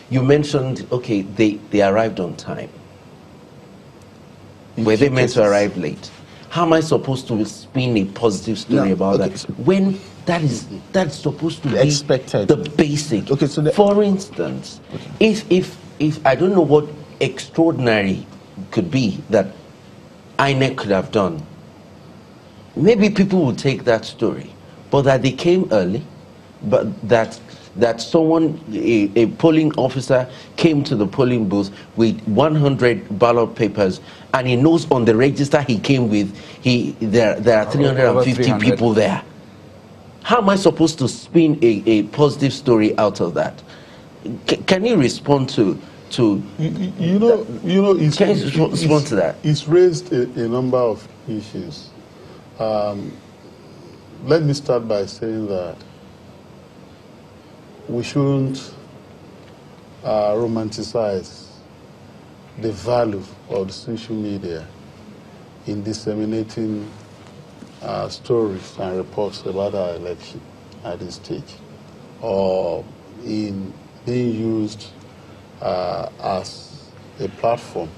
You mentioned, okay, they arrived on time. Were they meant to arrive late? How am I supposed to spin a positive story about that when that's supposed to be expected, the basic? Okay, so for instance, if I don't know what extraordinary could be that INEC could have done, maybe people would take that story, but that they came early, but that someone, a polling officer, came to the polling booth with 100 ballot papers, and he knows on the register he came with, there are 350 people there. How am I supposed to spin a positive story out of that? Can you respond to respond to that? It's raised a number of issues. Let me start by saying that we shouldn't romanticize the value of the social media in disseminating stories and reports about our election at this stage, or in being used as a platform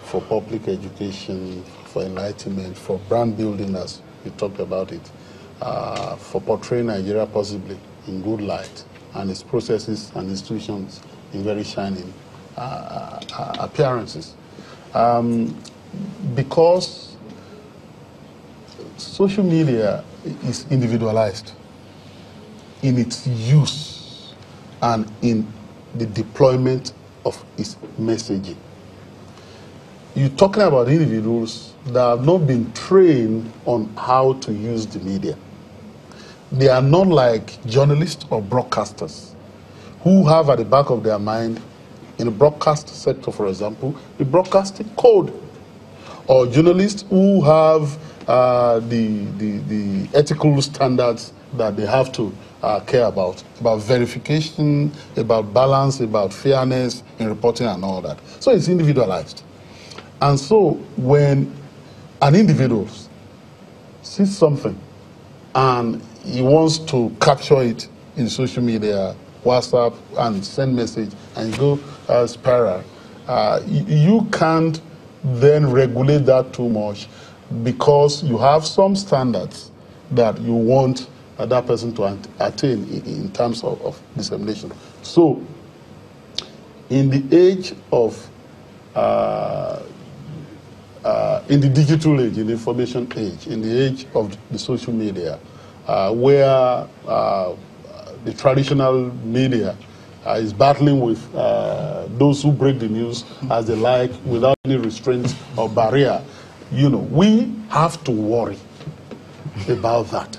for public education, for enlightenment, for brand building, as we talked about it, for portraying Nigeria possibly in good light, and its processes and institutions in very shining appearances. Because social media is individualized in its use and in the deployment of its messaging. You're talking about individuals that have not been trained on how to use the media. They are not like journalists or broadcasters who have at the back of their mind, in the broadcast sector, for example, the broadcasting code, or journalists who have the ethical standards that they have to care about verification, about balance, about fairness in reporting and all that. So it's individualized. And so when an individual sees something and he wants to capture it in social media, WhatsApp, and send message and go spiral, you can't then regulate that too much, because you have some standards that you want that person to attain in terms of dissemination. So in the age of in the digital age, in the information age, in the age of the social media, where the traditional media is battling with those who break the news as they like, without any restraints or barrier, we have to worry about that.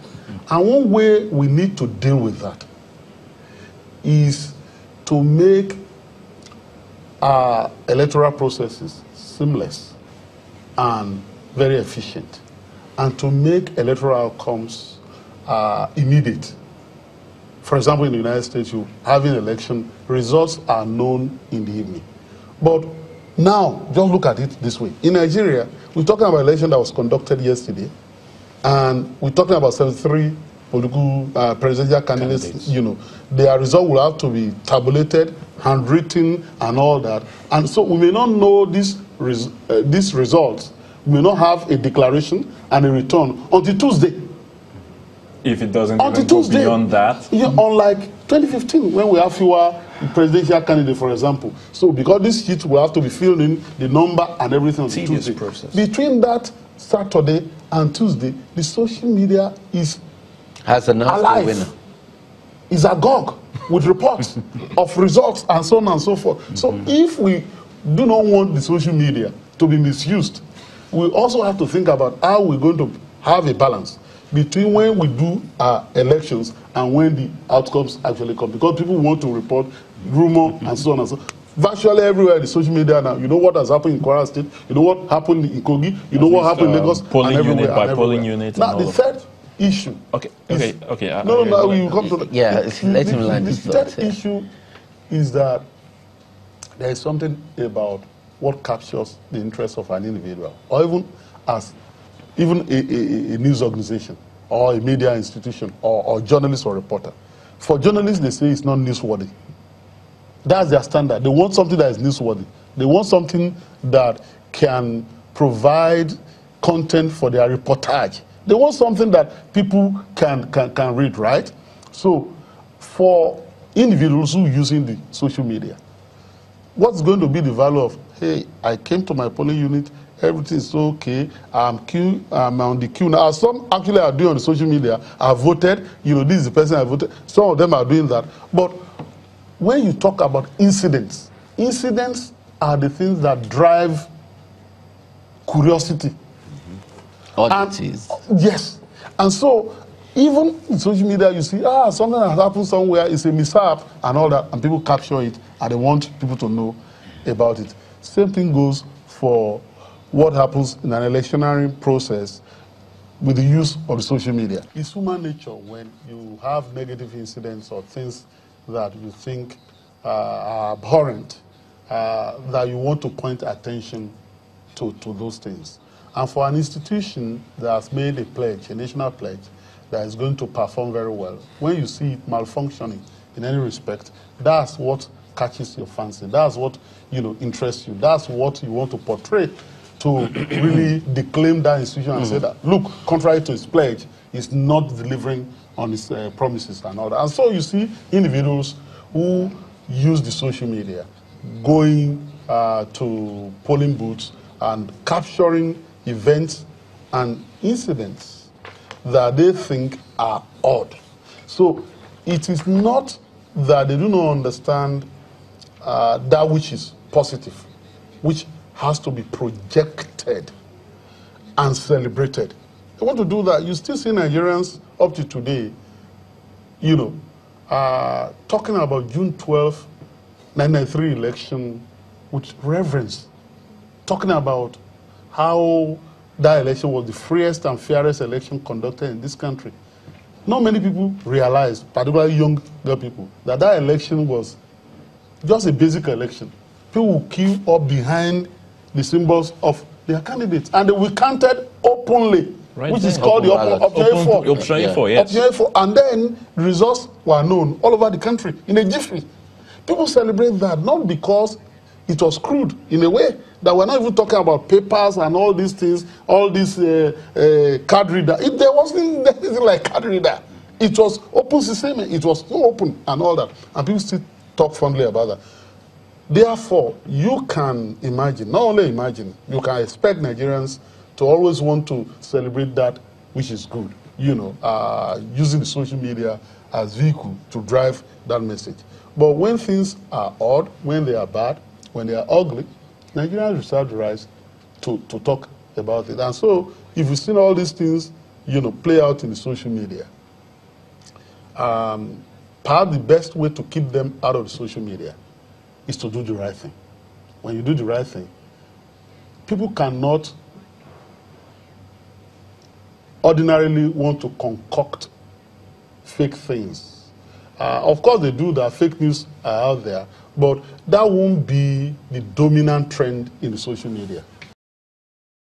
And one way we need to deal with that is to make our electoral processes seamless and very efficient, and to make electoral outcomes immediate. For example, in the United States, you having election, results are known in the evening. But now, just look at it this way. In Nigeria, we're talking about an election that was conducted yesterday, and we're talking about 73 political presidential candidates. Their result will have to be tabulated, handwritten, and all that. And so we may not know these results. We may not have a declaration and a return until Tuesday. If it doesn't even go beyond that. Unlike 2015, when we have fewer presidential candidates, for example. So because this sheet will have to be filled in, the number and everything on Tuesday. Process. Between that Saturday and Tuesday, the social media has announced alive. The winner. Is agog with reports of results and so on and so forth. So if we do not want the social media to be misused, we also have to think about how we're going to have a balance between when we do our elections and when the outcomes actually come. Because people want to report rumor and so on and so on. Virtually everywhere in the social media now, you know what has happened in Kwara State, you know what happened in Kogi, you know what happened in Lagos, polling and everywhere, unit by polling unit. Now the third issue. Okay. No, we will come to that. Yeah, let him land the his third thoughts. issue is that there is something about what captures the interest of an individual, or even a news organization, or a media institution, or journalist or reporter. For journalists, they say it's not newsworthy. That's their standard. They want something that is newsworthy. They want something that can provide content for their reportage. They want something that people can read, right? So for individuals who are using the social media, what's going to be the value of, hey, I came to my polling unit, everything is okay, I'm on the queue now. Some actually are doing on the social media, I voted, you know, this is the person I voted. Some of them are doing that. But when you talk about incidents, incidents are the things that drive curiosity. Oddities. Yes. And so, even in social media, you see, something has happened somewhere, it's a mishap and all that, and people capture it, and they want people to know about it. Same thing goes for what happens in an electionary process with the use of the social media. It's human nature when you have negative incidents or things that you think are abhorrent, that you want to point attention to those things. And for an institution that has made a pledge, a national pledge, that is going to perform very well, when you see it malfunctioning in any respect, that's what catches your fancy. That's what, you know, interests you. That's what you want to portray, to really declaim that institution and say that, look, contrary to its pledge, it's not delivering on its promises and all that. And so you see individuals who use the social media, going to polling booths and capturing events and incidents that they think are odd. So it is not that they do not understand that which is positive, which has to be projected and celebrated. They want to do that. You still see Nigerians up to today, you know, talking about June 12th, 1993 election with reverence, talking about how that election was the freest and fairest election conducted in this country. Not many people realize, particularly young people, that that election was just a basic election. People will queue up behind the symbols of their candidates, and they will counted openly, right, which is called the option A4. Yes. And then the results were known all over the country in a jiffy. People celebrate that not because it was crude in a way that we're not even talking about papers and all these things, all these card reader. There wasn't anything like card reader. It was open system. It was so open and all that, and people still talk fondly about that. Therefore, you can imagine, not only imagine, you can expect Nigerians to always want to celebrate that which is good, you know, using the social media as vehicle to drive that message. But when things are odd, when they are bad, when they are ugly, Nigerians reserve the right to talk about it. And so, if you've seen all these things, you know, play out in the social media, perhaps the best way to keep them out of the social media is to do the right thing. When you do the right thing, people cannot ordinarily want to concoct fake things. Of course they do that, fake news are out there, but that won't be the dominant trend in the social media.